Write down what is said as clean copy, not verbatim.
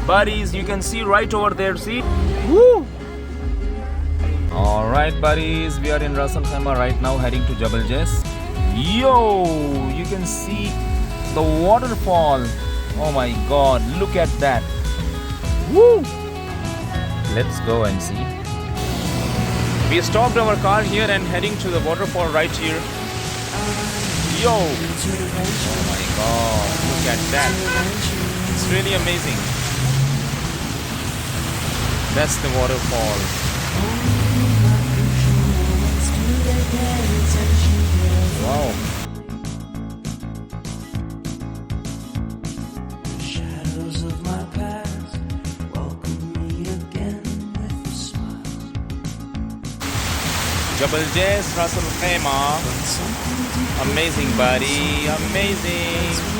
Buddies, you can see right over there, see? Woo! Alright buddies, we are in Ras Al Khaimah right now, heading to Jabal Jais. Yo! You can see the waterfall. Oh my god, look at that. Woo! Let's go and see. We stopped our car here and heading to the waterfall right here. Yo! Oh my god, look at that. It's really amazing. That's the waterfall. Wow. Shadows of my past welcome me again with a smile. Jabal Jais, Ras Al Khaimah. Amazing buddy, amazing.